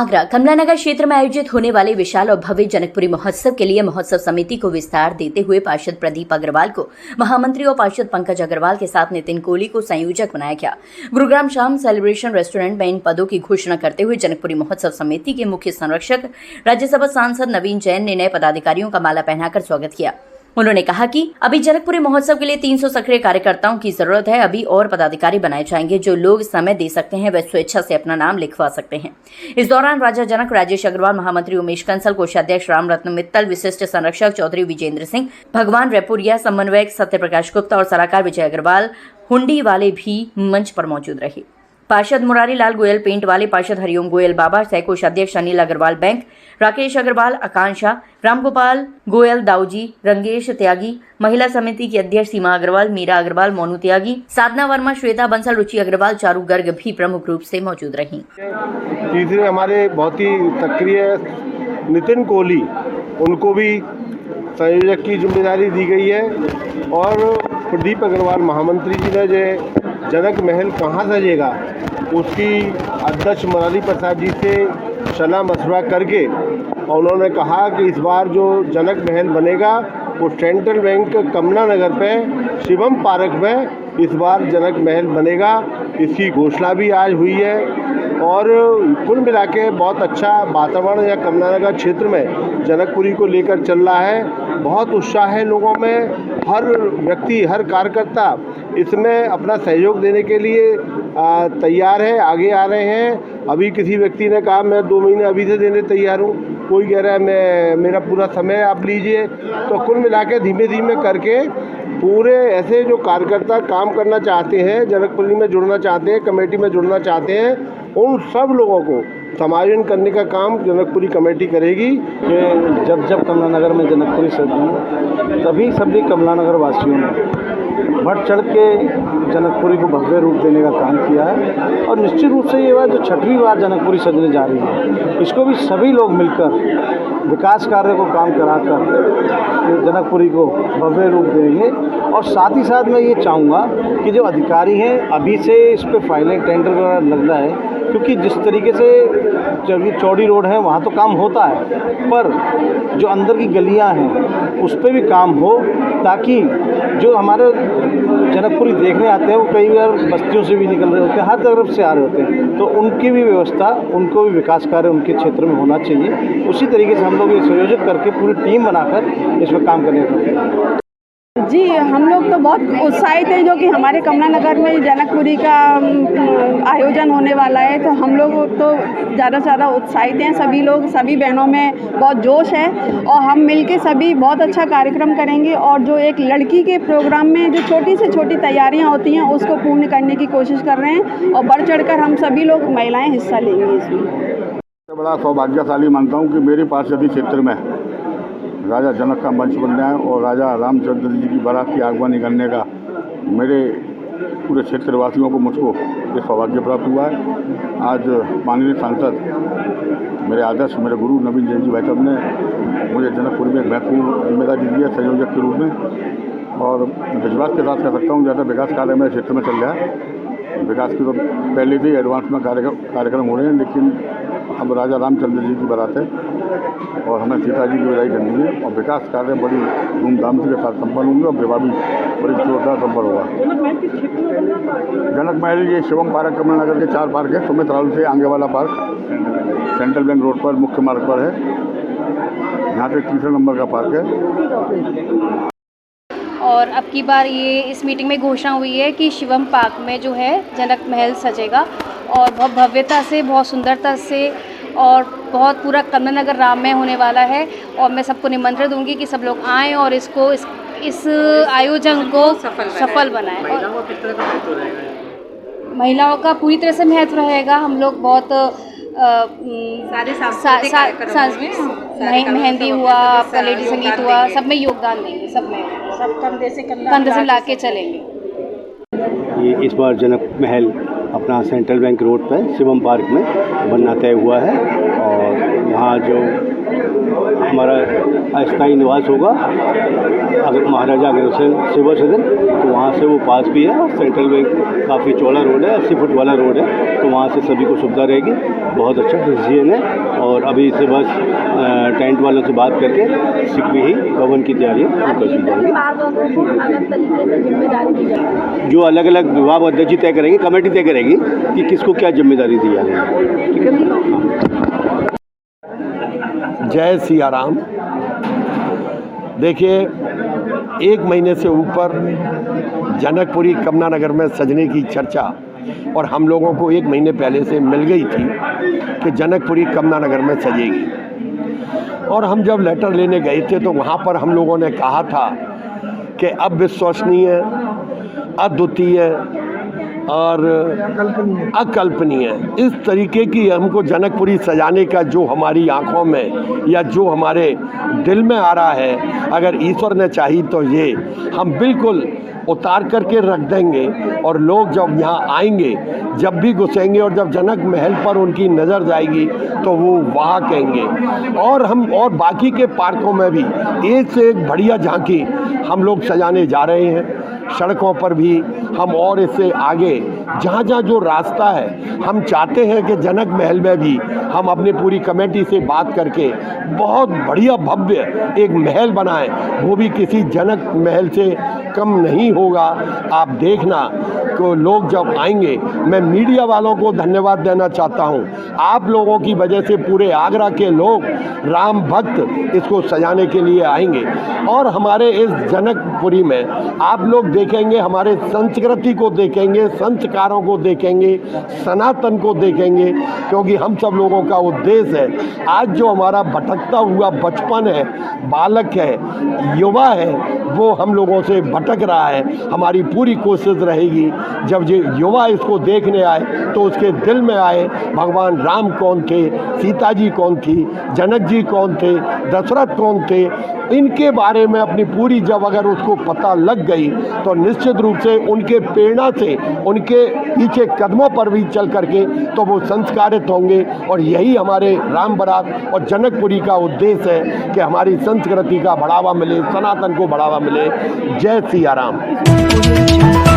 आगरा कमलानगर क्षेत्र में आयोजित होने वाले विशाल और भव्य जनकपुरी महोत्सव के लिए महोत्सव समिति को विस्तार देते हुए पार्षद प्रदीप अग्रवाल को महामंत्री और पार्षद पंकज अग्रवाल के साथ नितिन कोहली को संयोजक बनाया गया। गुरुग्राम शाम सेलिब्रेशन रेस्टोरेंट में इन पदों की घोषणा करते हुए जनकपुरी महोत्सव समिति के मुख्य संरक्षक राज्यसभा सांसद नवीन जैन ने नए पदाधिकारियों का माला पहनाकर स्वागत किया। उन्होंने कहा कि अभी जनकपुरी महोत्सव के लिए 300 सक्रिय कार्यकर्ताओं की जरूरत है। अभी और पदाधिकारी बनाए जाएंगे। जो लोग समय दे सकते हैं वे स्वेच्छा से अपना नाम लिखवा सकते हैं। इस दौरान राजा जनक राजेश अग्रवाल, महामंत्री उमेश कंसल, कोषाध्यक्ष राम रत्न मित्तल, विशिष्ट संरक्षक चौधरी विजेंद्र सिंह, भगवान रेपुरिया, समन्वयक सत्यप्रकाश गुप्ता और सलाहकार विजय अग्रवाल हुंडी वाले भी मंच पर मौजूद रहे। पार्षद मुरारी लाल गोयल पेंट वाले, पार्षद हरिओम गोयल बाबा, सह कोषाध्यक्ष अनिल अग्रवाल बैंक, राकेश अग्रवाल आकांक्षा, रामगोपाल गोयल दाऊजी, रंगेश त्यागी, महिला समिति की अध्यक्ष सीमा अग्रवाल, मीरा अग्रवाल, मोनू त्यागी, साधना वर्मा, श्वेता बंसल, रुचि अग्रवाल, चारू गर्ग भी प्रमुख रूप से मौजूद रहीं। तीसरे हमारे बहुत ही सक्रिय नितिन कोहली, उनको भी संयोजक की जिम्मेदारी दी गई है और प्रदीप अग्रवाल महामंत्री जी ने जो जनक महल कहाँ सजेगा उसकी अध्यक्ष मुरारी प्रसाद जी से सलाह मशवरा करके और उन्होंने कहा कि इस बार जो जनक महल बनेगा वो सेंट्रल बैंक कमला नगर पे शिवम पार्क में इस बार जनक महल बनेगा। इसकी घोषणा भी आज हुई है और कुल मिला के बहुत अच्छा वातावरण या कमला नगर क्षेत्र में जनकपुरी को लेकर चल रहा है। बहुत उत्साह है लोगों में। हर व्यक्ति, हर कार्यकर्ता इसमें अपना सहयोग देने के लिए तैयार है, आगे आ रहे हैं। अभी किसी व्यक्ति ने कहा मैं 2 महीने अभी से देने तैयार हूँ, कोई कह रहा है मेरा पूरा समय आप लीजिए। तो कुल मिला के धीमे धीमे करके पूरे ऐसे जो कार्यकर्ता काम करना चाहते हैं, जनकपुरी में जुड़ना चाहते हैं, कमेटी में जुड़ना चाहते हैं, उन सब लोगों को समायोजन करने का काम जनकपुरी कमेटी करेगी। कि जब कमला नगर में जनकपुरी सजी तभी सभी कमला नगर वासियों ने बढ़ चढ़ के जनकपुरी को भव्य रूप देने का काम किया है और निश्चित रूप से ये बात जो 6वीं बार जनकपुरी सजने जा रही है, इसको भी सभी लोग मिलकर विकास कार्य को काम कराकर जनकपुरी को भव्य रूप देंगे। और साथ ही साथ मैं ये चाहूँगा कि जो अधिकारी हैं अभी से इस पर फाइलिंग टेंडर वगैरह लग रहा है, क्योंकि जिस तरीके से जब ये चौड़ी रोड है वहाँ तो काम होता है, पर जो अंदर की गलियाँ हैं उस पर भी काम हो, ताकि जो हमारे जनकपुरी देखने आते हैं वो कई बार बस्तियों से भी निकल रहे होते हैं, हर तरफ से आ रहे होते हैं, तो उनकी भी व्यवस्था, उनको भी विकास कार्य उनके क्षेत्र में होना चाहिए। उसी तरीके से हम लोग ये संयोजित करके पूरी टीम बनाकर इसमें काम करने का। जी, हम लोग तो बहुत उत्साहित हैं जो कि हमारे कमला नगर में जनकपुरी का आयोजन होने वाला है, तो हम लोग तो ज़्यादा से ज़्यादा उत्साहित हैं। सभी लोग, सभी बहनों में बहुत जोश है और हम मिलके सभी बहुत अच्छा कार्यक्रम करेंगे और जो एक लड़की के प्रोग्राम में जो छोटी से छोटी तैयारियां होती हैं उसको पूर्ण करने की कोशिश कर रहे हैं और बढ़ चढ़कर हम सभी लोग महिलाएँ हिस्सा लेंगे इसमें। बड़ा सौभाग्यशाली मानता हूँ कि मेरे पार्षदी क्षेत्र में राजा जनक का मंच बनना है और राजा रामचंद्र जी की बारात की आगवानी करने का मेरे पूरे क्षेत्रवासियों को मुझको ये सौभाग्य प्राप्त हुआ है। आज माननीय सांसद, मेरे आदर्श, मेरे गुरु नवीन जैन जी भाई साहब ने मुझे जनकपुर में एक महत्वपूर्ण जिम्मेदारी दी है संयोजक के रूप में और विश्वास के साथ कह सकता हूँ ज़्यादा विकास कार्य मेरे क्षेत्र में चल रहा है। विकास की तो पहले से ही एडवांस में कार्यक्रम हो रहे हैं, लेकिन अब राजा रामचंद्र जी की बारात है और हमें सीता जी की विदाई करनी है और विकास कार्य बड़ी धूमधाम से के साथ संपन्न होंगे और विवाह भी बड़ी जोरदार संपन्न होगा। जनक महल ये शिवम पार्क कमला नगर के 4 पार्क है। सुमित राहुल से आगे वाला पार्क सेंट्रल बैंक रोड पर मुख्य मार्ग पर है, यहाँ पे 3 नंबर का पार्क है। और अब की बार ये इस मीटिंग में घोषणा हुई है कि शिवम पार्क में जो है जनक महल सजेगा और बहुत भव्यता से, बहुत सुंदरता से और बहुत पूरा कमला नगर राममय होने वाला है। और मैं सबको निमंत्रण दूंगी कि सब लोग आएँ और इस आयोजन को सफल बनाएं। महिलाओं का पूरी तरह से महत्व रहेगा। हम लोग बहुत मेहंदी हुआ, आपका लेडी संगीत हुआ, सब में योगदान देंगे, सब कंधे से ला के चलेंगे। ये इस बार जनक महल अपना सेंट्रल बैंक रोड पर शिवम पार्क में बनना तय हुआ है और वहाँ वहाँ जो हमारा अस्थायी निवास होगा अगर महाराजा अग्रसेन सेवा सदन, तो वहाँ से वो पास भी है। सेंट्रल बैंक काफ़ी चौड़ा रोड है, 80 फुट वाला रोड है, तो वहाँ से सभी को सुविधा रहेगी। बहुत अच्छा डिसीजन है। और अभी से बस टेंट वालों से बात करके शीघ्र ही भवन की तैयारियाँ कर दी जाएंगी। जो अलग अलग विभाग अध्यक्ष जी तय करेंगे, कमेटी तय करेगी कि किसको क्या जिम्मेदारी दी जाएगी। ठीक है। जय सिया राम। देखिए, 1 महीने से ऊपर जनकपुरी कमला नगर में सजने की चर्चा और हम लोगों को 1 महीने पहले से मिल गई थी कि जनकपुरी कमला नगर में सजेगी। और हम जब लेटर लेने गए थे तो वहाँ पर हम लोगों ने कहा था कि अविश्वसनीय, अद्वितीय और अकल्पनीय इस तरीके की हमको जनकपुरी सजाने का जो हमारी आंखों में या जो हमारे दिल में आ रहा है, अगर ईश्वर ने चाही तो ये हम बिल्कुल उतार करके रख देंगे। और लोग जब यहाँ आएंगे, जब भी घुसेंगे और जब जनक महल पर उनकी नज़र जाएगी तो वो वहाँ कहेंगे। और हम और बाकी के पार्कों में भी एक से एक बढ़िया झांकी हम लोग सजाने जा रहे हैं। सड़कों पर भी हम और इससे आगे जहाँ जहाँ जो रास्ता है, हम चाहते हैं कि जनक महल में भी हम अपनी पूरी कमेटी से बात करके बहुत बढ़िया भव्य एक महल बनाएं। वो भी किसी जनक महल से कम नहीं होगा। आप देखना कि लोग जब आएंगे, मैं मीडिया वालों को धन्यवाद देना चाहता हूँ। आप लोगों की वजह से पूरे आगरा के लोग राम भक्त इसको सजाने के लिए आएंगे। और हमारे इस जनकपुरी में आप लोग देखेंगे, हमारे संस्कृति को देखेंगे, संस्कारों को देखेंगे, सनातन को देखेंगे। क्योंकि हम सब लोगों का उद्देश्य है, आज जो हमारा भटकता हुआ बचपन है, बालक है, युवा है, वो हम लोगों से भटक रहा है। हमारी पूरी कोशिश रहेगी जब ये युवा इसको देखने आए तो उसके दिल में आए भगवान राम कौन थे, सीता जी कौन थी, जनक जी कौन थे, दशरथ कौन थे। इनके बारे में अपनी पूरी जब अगर उसको पता लग गई तो निश्चित रूप से उनके प्रेरणा से, उनके पीछे कदमों पर भी चल करके तो वो संस्कारित होंगे। और यही हमारे राम बारात और जनकपुरी का उद्देश्य है कि हमारी संस्कृति का बढ़ावा मिले, सनातन को बढ़ावा मिले। जय सिया राम।